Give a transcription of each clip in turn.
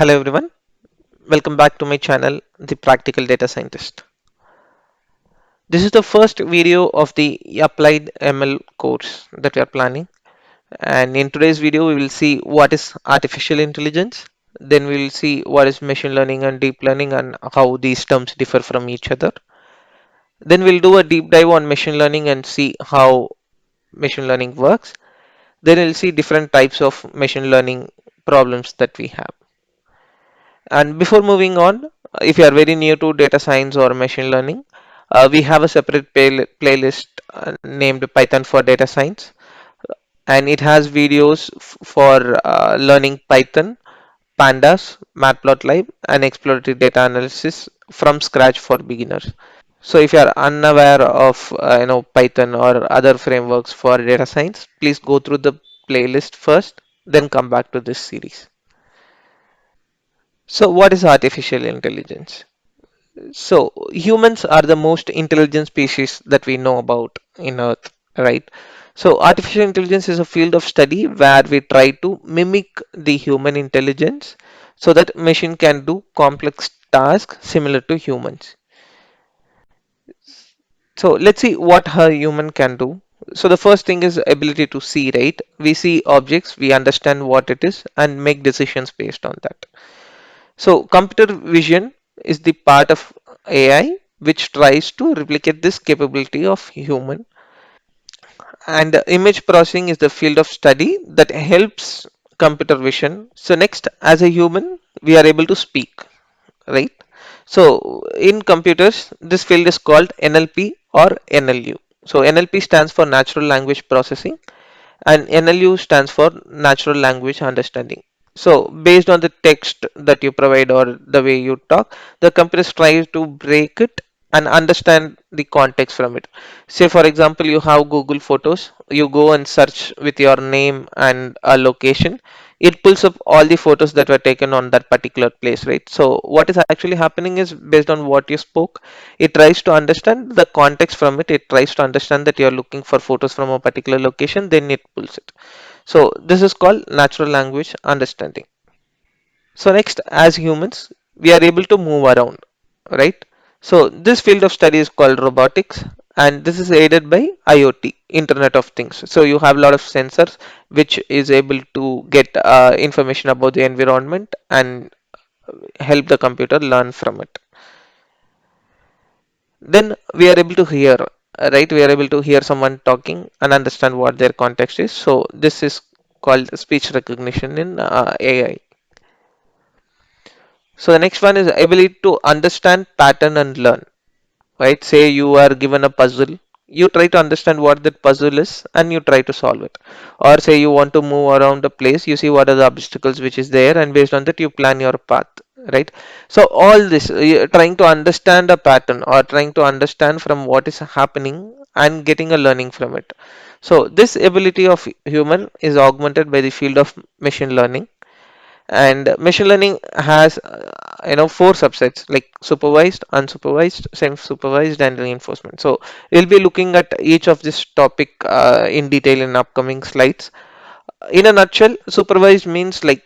Hello everyone, welcome back to my channel, The Practical Data Scientist. This is the first video of the Applied ML course that we are planning. And in today's video, we will see what is artificial intelligence. Then we will see what is machine learning and deep learning and how these terms differ from each other. Then we'll do a deep dive on machine learning and see how machine learning works. Then we'll see different types of machine learning problems that we have. And before moving on, if you are very new to data science or machine learning, we have a separate playlist named Python for Data Science, and it has videos for learning Python, Pandas, Matplotlib, and exploratory data analysis from scratch for beginners. So if you are unaware of Python or other frameworks for data science, please go through the playlist first, then come back to this series. So what is artificial intelligence? So, humans are the most intelligent species that we know about in Earth, right? So, artificial intelligence is a field of study where we try to mimic the human intelligence so that machine can do complex tasks similar to humans. So, let's see what a human can do. So, the first thing is ability to see, right? We see objects, we understand what it is, and make decisions based on that. So computer vision is the part of AI which tries to replicate this capability of human. And image processing is the field of study that helps computer vision. So next, as a human, we are able to speak, right? So in computers, this field is called NLP or NLU. So NLP stands for Natural Language Processing and NLU stands for natural language understanding. So based on the text that you provide or the way you talk, the computers try to break it and understand the context from it. Say for example, you have Google Photos, you go and search with your name and a location. It pulls up all the photos that were taken on that particular place, right? So what is actually happening is based on what you spoke, it tries to understand the context from it. It tries to understand that you're looking for photos from a particular location, then it pulls it. So this is called natural language understanding. So next, as humans, we are able to move around, right? So this field of study is called robotics, and this is aided by IoT, Internet of Things. So you have a lot of sensors which is able to get information about the environment and help the computer learn from it. Then we are able to hear, right? We are able to hear someone talking and understand what their context is. So this is called speech recognition in AI. So the next one is ability to understand pattern and learn, right? Say you are given a puzzle, you try to understand what that puzzle is and you try to solve it. Or say you want to move around a place, you see what are the obstacles which is there, and based on that you plan your path, right? So all this, trying to understand a pattern or trying to understand from what is happening and getting a learning from it. So this ability of human is augmented by the field of machine learning, and machine learning has four subsets like supervised, unsupervised, self-supervised, and reinforcement. So we'll be looking at each of this topic in detail in upcoming slides. In a nutshell, supervised means like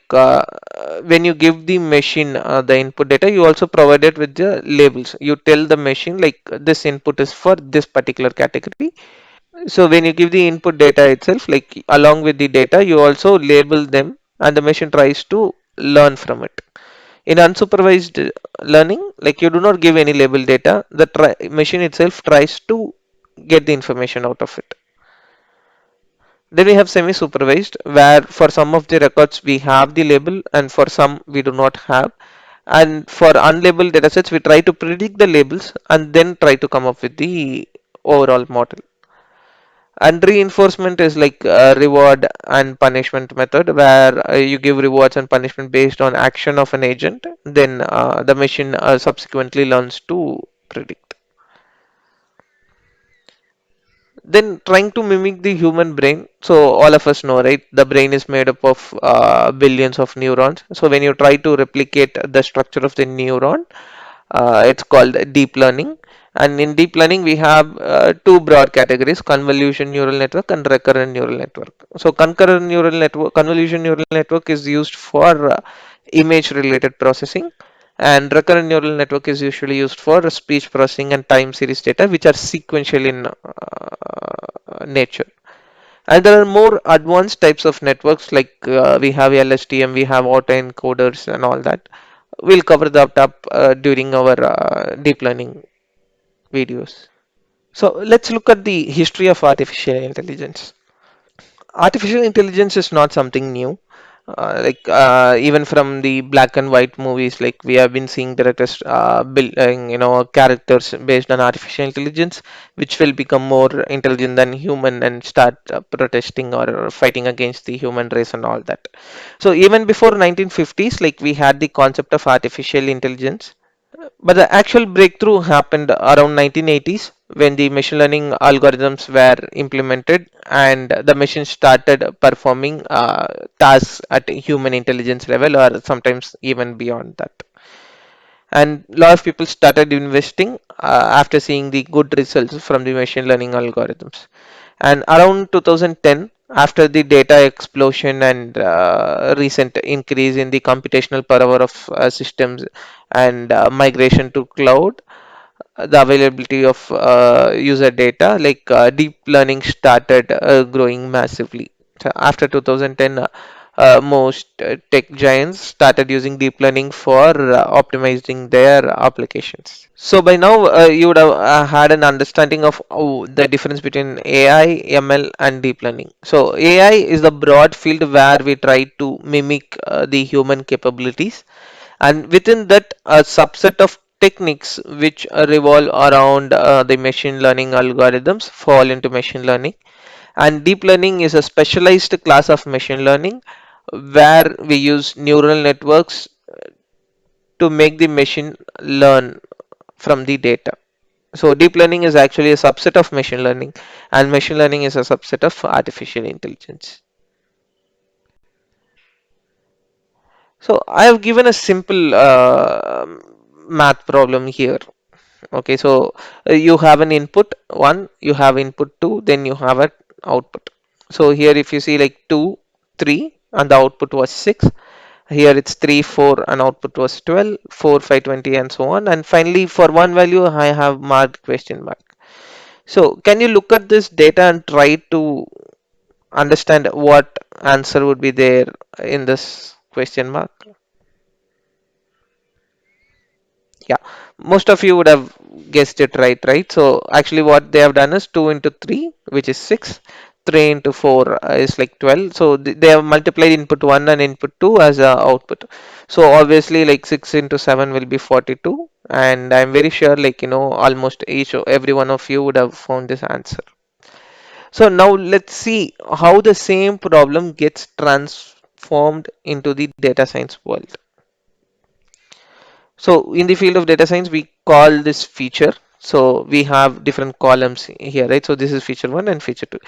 when you give the machine the input data, you also provide it with the labels. You tell the machine like this input is for this particular category. So when you give the input data itself, like along with the data, you also label them and the machine tries to learn from it. In unsupervised learning, like you do not give any label data, the machine itself tries to get the information out of it. Then we have semi-supervised, where for some of the records we have the label and for some we do not have. And for unlabeled datasets, we try to predict the labels and then try to come up with the overall model. And reinforcement is like a reward and punishment method where you give rewards and punishment based on action of an agent. Then the machine subsequently learns to predict. Then trying to mimic the human brain. So all of us know, right? The brain is made up of billions of neurons. So when you try to replicate the structure of the neuron, it's called deep learning. And in deep learning, we have two broad categories: convolution neural network and recurrent neural network. So concurrent neural network, convolution neural network is used for image related processing, and recurrent neural network is usually used for speech processing and time series data, which are sequential in nature. And there are more advanced types of networks like we have LSTM, we have autoencoders and all that. We'll cover that up during our deep learning videos. So let's look at the history of artificial intelligence. Artificial intelligence is not something new. Even from the black and white movies, like we have been seeing directors building, characters based on artificial intelligence, which will become more intelligent than human and start protesting or fighting against the human race and all that. So even before 1950s, like we had the concept of artificial intelligence, but the actual breakthrough happened around 1980s when the machine learning algorithms were implemented and the machine started performing tasks at human intelligence level or sometimes even beyond that. And a lot of people started investing after seeing the good results from the machine learning algorithms. And around 2010, after the data explosion and recent increase in the computational power of systems and migration to cloud, the availability of user data, like deep learning started growing massively. So after 2010, most tech giants started using deep learning for optimizing their applications. So by now, you would have had an understanding of the difference between AI, ML, and deep learning. So AI is the broad field where we try to mimic the human capabilities, and within that, a subset of techniques which revolve around the machine learning algorithms fall into machine learning. And deep learning is a specialized class of machine learning where we use neural networks to make the machine learn from the data. So deep learning is actually a subset of machine learning, and machine learning is a subset of artificial intelligence. So I have given a simple math problem here. Okay, so you have an input one, you have input two, then you have an output. So here if you see like 2, 3, and the output was 6. Here it's 3, 4, and output was 12, 4, 5, 20, and so on. And finally, for one value, I have marked question mark. So can you look at this data and try to understand what answer would be there in this question mark? Yeah, most of you would have guessed it right, right? So actually what they have done is 2 into 3, which is 6. 3 into 4 is like 12. So they have multiplied input 1 and input 2 as a output. So obviously like 6 into 7 will be 42. And I'm very sure like, almost every one of you would have found this answer. So now let's see how the same problem gets transformed into the data science world. So in the field of data science, we call this feature. So we have different columns here, right? So this is feature one and feature two.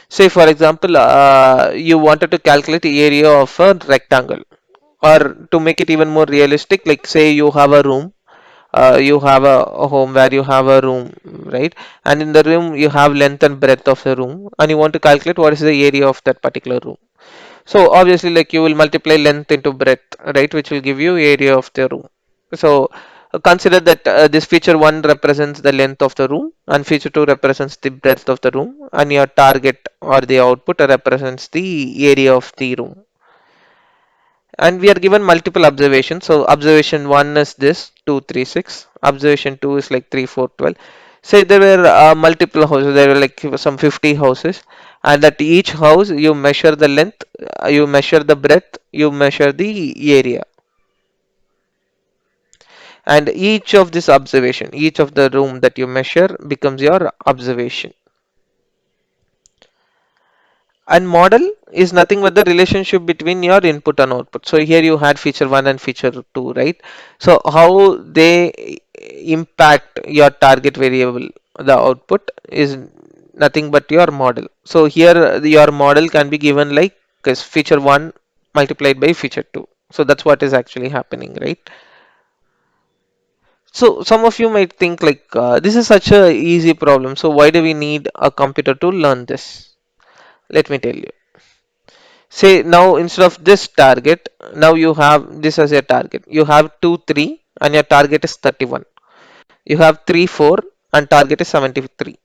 Say for example, you wanted to calculate the area of a rectangle, or to make it even more realistic, like say you have a room, you have a home where you have a room, right? And in the room you have length and breadth of the room, and you want to calculate what is the area of that particular room. So obviously, like you will multiply length into breadth, right, which will give you area of the room. So consider that this feature one represents the length of the room, and feature two represents the breadth of the room, and your target or the output represents the area of the room. And we are given multiple observations. So observation one is this 2, 3, 6. Observation two is like 3, 4, 12. Say there were multiple houses. There were like some 50 houses, and at each house you measure the length, you measure the breadth, you measure the area, and each of this observation, each of the room that you measure becomes your observation. And model is nothing but the relationship between your input and output. So here you had feature 1 and feature 2, right? So how they impact your target variable, the output, is nothing but your model. So here your model can be given like as feature 1 multiplied by feature 2. So that's what is actually happening, right? So some of you might think like this is such a easy problem. So why do we need a computer to learn this? Let me tell you. Say now instead of this target, now you have this as a target. You have 2, 3, and your target is 31. You have 3, 4, and target is 73.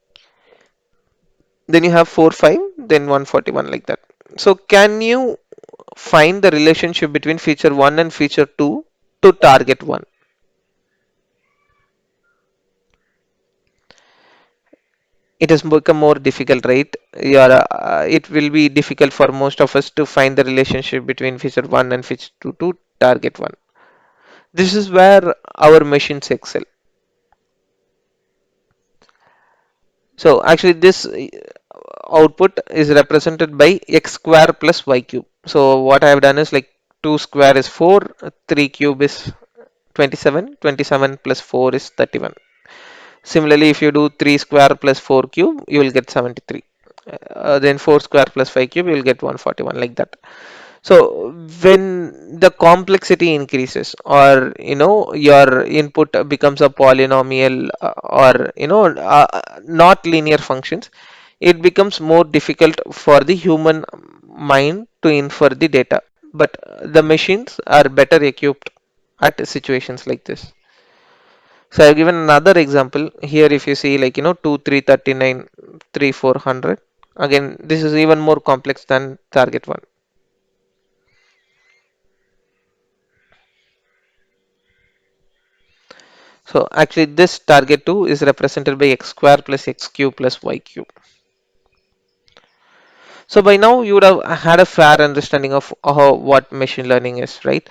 Then you have 4, 5, then 141 like that. So can you find the relationship between feature 1 and feature 2 to target 1? It has become more difficult, right? It will be difficult for most of us to find the relationship between feature 1 and feature 2 to target 1. This is where our machines excel. So actually this output is represented by x square plus y cube. So what I have done is like 2 square is 4, 3 cube is 27, 27 plus 4 is 31. Similarly, if you do 3 square plus 4 cube, you will get 73. Then 4 square plus 5 cube, you will get 141 like that. So when the complexity increases, or your input becomes a polynomial, or not linear functions, it becomes more difficult for the human mind to infer the data. But the machines are better equipped at situations like this. So I've given another example here. If you see, like 2, 3, 39, 3, 400. Again, this is even more complex than target one. So actually this target 2 is represented by x square plus x cube plus y cube. So by now you would have had a fair understanding of what machine learning is, right?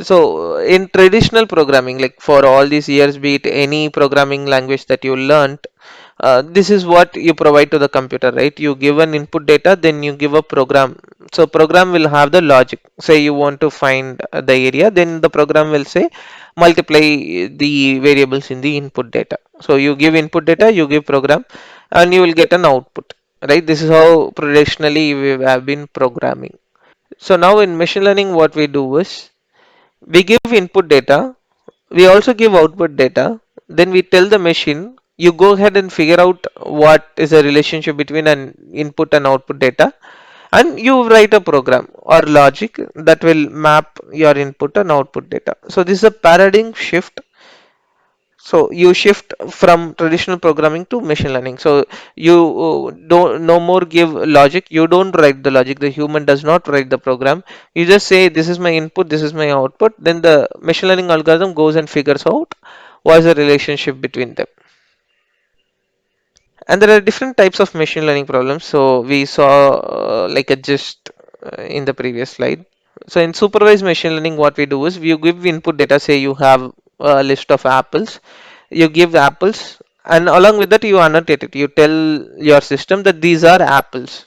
So in traditional programming, like for all these years, be it any programming language that you learned, this is what you provide to the computer, right? You give an input data, then you give a program. So program will have the logic. Say you want to find the area, then the program will say multiply the variables in the input data. So you give input data, you give program, and you will get an output, right? This is how traditionally we have been programming. So now in machine learning, what we do is we give input data, we also give output data, then we tell the machine, you go ahead and figure out what is the relationship between an input and output data, and you write a program or logic that will map your input and output data. So this is a paradigm shift. So you shift from traditional programming to machine learning. So you don't no more give logic. You don't write the logic. The human does not write the program. You just say this is my input, this is my output. Then the machine learning algorithm goes and figures out what is the relationship between them. And there are different types of machine learning problems. So we saw like a gist in the previous slide. So in supervised machine learning, what we do is we give input data. Say you have a list of apples. You give the apples, and along with that you annotate it. You tell your system that these are apples.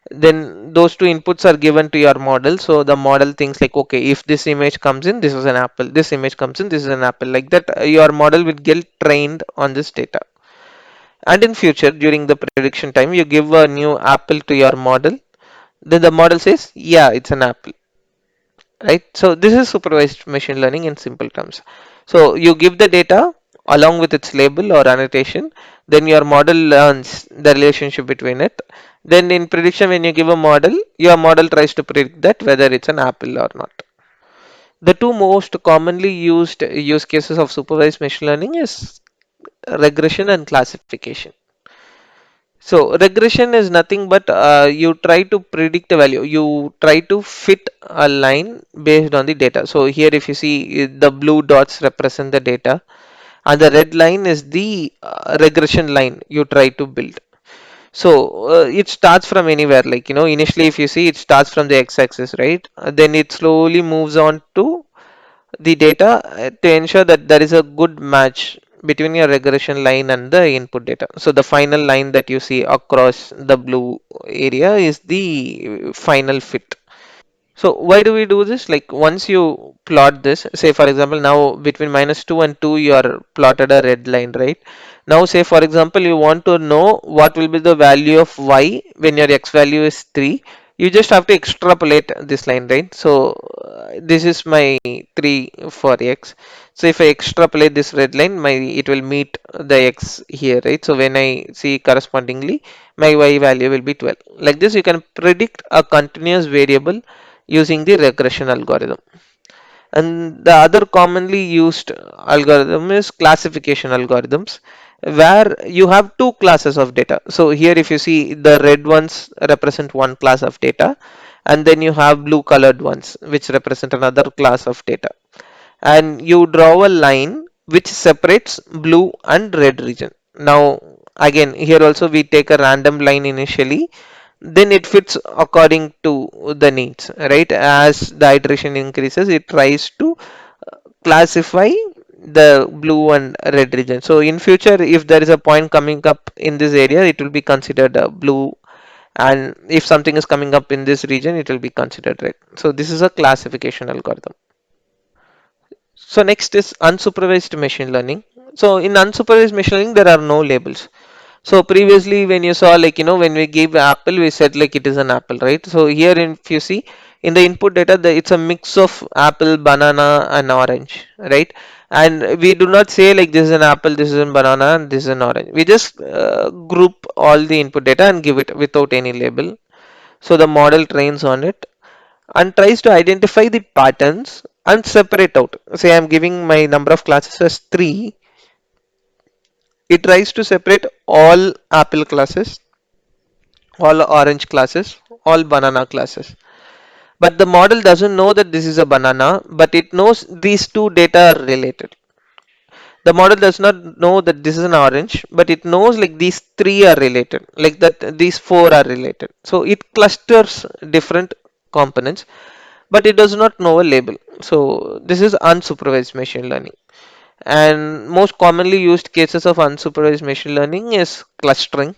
Then those two inputs are given to your model. So the model thinks like, okay, if this image comes in, this is an apple. This image comes in, this is an apple. Like that, your model will get trained on this data. And in future, during the prediction time, you give a new apple to your model. Then the model says, yeah, it's an apple, right? So this is supervised machine learning in simple terms. So you give the data along with its label or annotation, then your model learns the relationship between it. Then in prediction, when you give a model, your model tries to predict that whether it's an apple or not. The two most commonly used use cases of supervised machine learning is regression and classification. So regression is nothing but you try to predict a value. You try to fit a line based on the data. So here if you see the blue dots represent the data, and the red line is the regression line you try to build. So it starts from anywhere, like initially if you see it starts from the x-axis, right? Then it slowly moves on to the data to ensure that there is a good match between your regression line and the input data. So the final line that you see across the blue area is the final fit. So why do we do this? Like once you plot this, say for example, now between -2 and 2 you are plotted a red line, right? Now say for example you want to know what will be the value of y when your x value is 3. you just have to extrapolate this line, right? So this is my 3 for x. So if I extrapolate this red line, my it will meet the x here, right? So when I see correspondingly, my y value will be 12. Like this you can predict a continuous variable using the regression algorithm. And the other commonly used algorithm is classification algorithms, where you have two classes of data. So here if you see, the red ones represent one class of data, and then you have blue colored ones which represent another class of data. And you draw a line which separates blue and red region. Now again, here also we take a random line initially, then it fits according to the needs, right? As the iteration increases, it tries to classify the blue and red region. So in future, if there is a point coming up in this area, it will be considered blue, and if something is coming up in this region, it will be considered red. So this is a classification algorithm. So next is unsupervised machine learning. So in unsupervised machine learning, there are no labels. So previously when you saw, like, when we gave apple, we said like it is an apple, right? So here if you see in the input data, it's a mix of apple, banana and orange, right? And we do not say like this is an apple, this is a banana and this is an orange. We just group all the input data and give it without any label. So the model trains on it and tries to identify the patterns and separate out. Say I'm giving my number of classes as 3. It tries to separate all apple classes, all orange classes, all banana classes. But the model doesn't know that this is a banana, but it knows these two data are related. The model does not know that this is an orange, but it knows like these three are related, like that these four are related. So it clusters different components, but it does not know a label. So this is unsupervised machine learning. And most commonly used cases of unsupervised machine learning is clustering.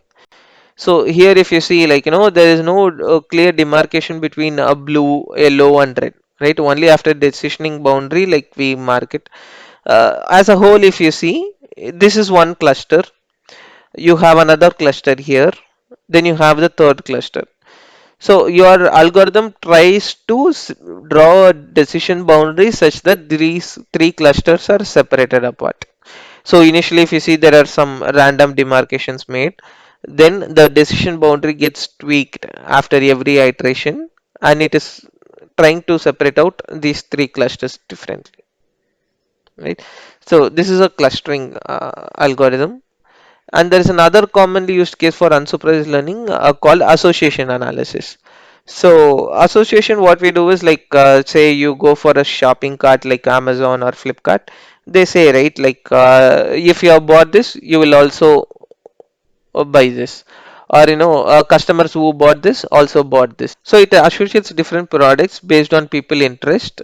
So here if you see, like, there is no clear demarcation between a blue, yellow and red, right? Only after decisioning boundary, like, we mark it. As a whole, if you see, this is one cluster. You have another cluster here. Then you have the third cluster. So your algorithm tries to draw a decision boundary such that these three clusters are separated apart. So initially, if you see, there are some random demarcations made, then the decision boundary gets tweaked after every iteration, and it is trying to separate out these three clusters differently, right? So this is a clustering algorithm. And there is another commonly used case for unsupervised learning called association analysis. So association, what we do is, like, say you go for a shopping cart like Amazon or Flipkart. They say, right, like, if you have bought this, you will also buy this, or customers who bought this also bought this. So it associates different products based on people interest,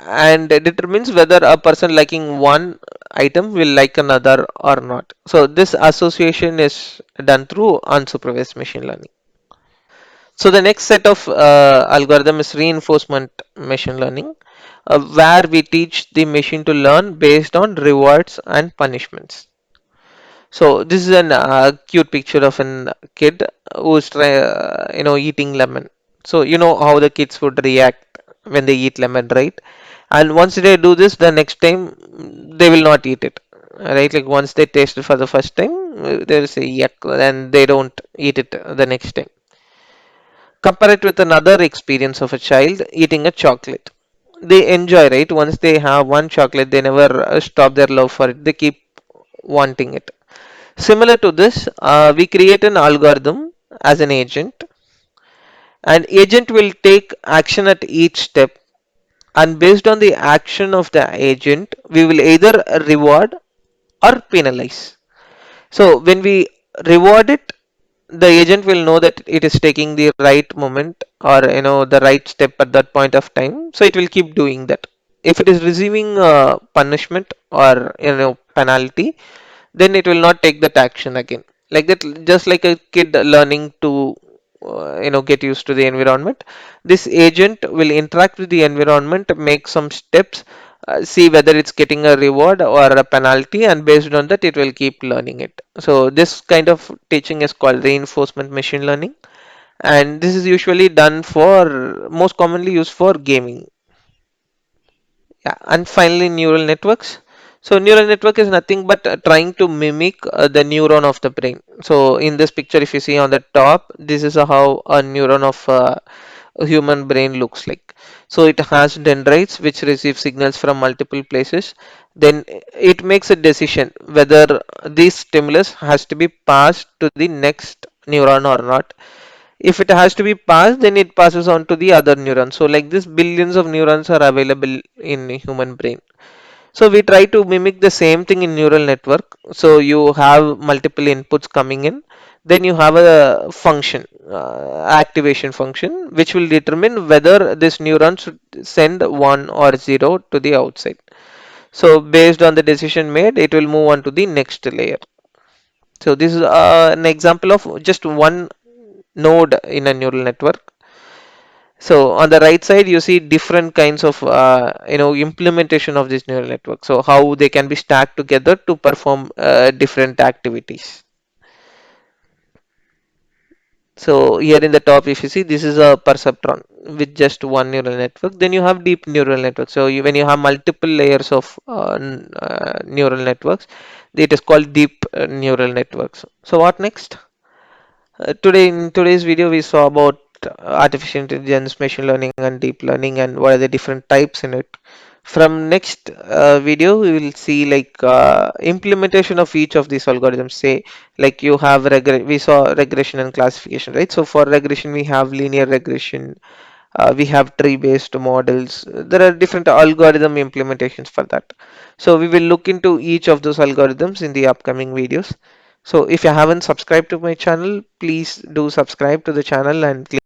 and determines whether a person liking one item will like another or not. So this association is done through unsupervised machine learning. So the next set of algorithm is reinforcement machine learning, where we teach the machine to learn based on rewards and punishments. So this is an cute picture of an kid who's eating lemon. So you know how the kids would react when they eat lemon, right? And once they do this, the next time they will not eat it, right? Like once they taste it for the first time, they will say yuck, and they don't eat it the next time. Compare it with another experience of a child eating a chocolate. They enjoy, right? Once they have one chocolate, they never stop their love for it. They keep wanting it. Similar to this, we create an algorithm as an agent, and agent will take action at each step, and based on the action of the agent, we will either reward or penalize. So when we reward it, the agent will know that it is taking the right moment, or the right step at that point of time, so it will keep doing that. If it is receiving punishment or penalty, then it will not take that action again. Like that, just like a kid learning to get used to the environment, this agent will interact with the environment, make some steps, see whether it's getting a reward or a penalty, and based on that it will keep learning it. So this kind of teaching is called reinforcement machine learning. and this is usually done for most commonly used for gaming. Yeah, and finally, neural networks. So, neural network is nothing but trying to mimic the neuron of the brain. So, in this picture, if you see on the top, this is how a neuron of a human brain looks like. So, it has dendrites which receive signals from multiple places. Then it makes a decision whether this stimulus has to be passed to the next neuron or not. If it has to be passed, then it passes on to the other neuron. So like this, billions of neurons are available in human brain. So we try to mimic the same thing in neural network. So you have multiple inputs coming in, then you have a function, activation function, which will determine whether this neuron should send 1 or 0 to the outside. So based on the decision made, it will move on to the next layer. So this is an example of just one node in a neural network. So on the right side, you see different kinds of implementation of this neural network. So how they can be stacked together to perform different activities. So here in the top, if you see, this is a perceptron with just one neural network. Then you have deep neural network. So when you have multiple layers of neural networks, it is called deep neural networks. So what next? Today in today's video we saw about artificial intelligence, machine learning and deep learning and what are the different types in it. From next video we will see like implementation of each of these algorithms. Say like you have we saw regression and classification, right? So for regression we have linear regression, we have tree-based models. There are different algorithm implementations for that. So we will look into each of those algorithms in the upcoming videos. So if you haven't subscribed to my channel, please do subscribe to the channel and click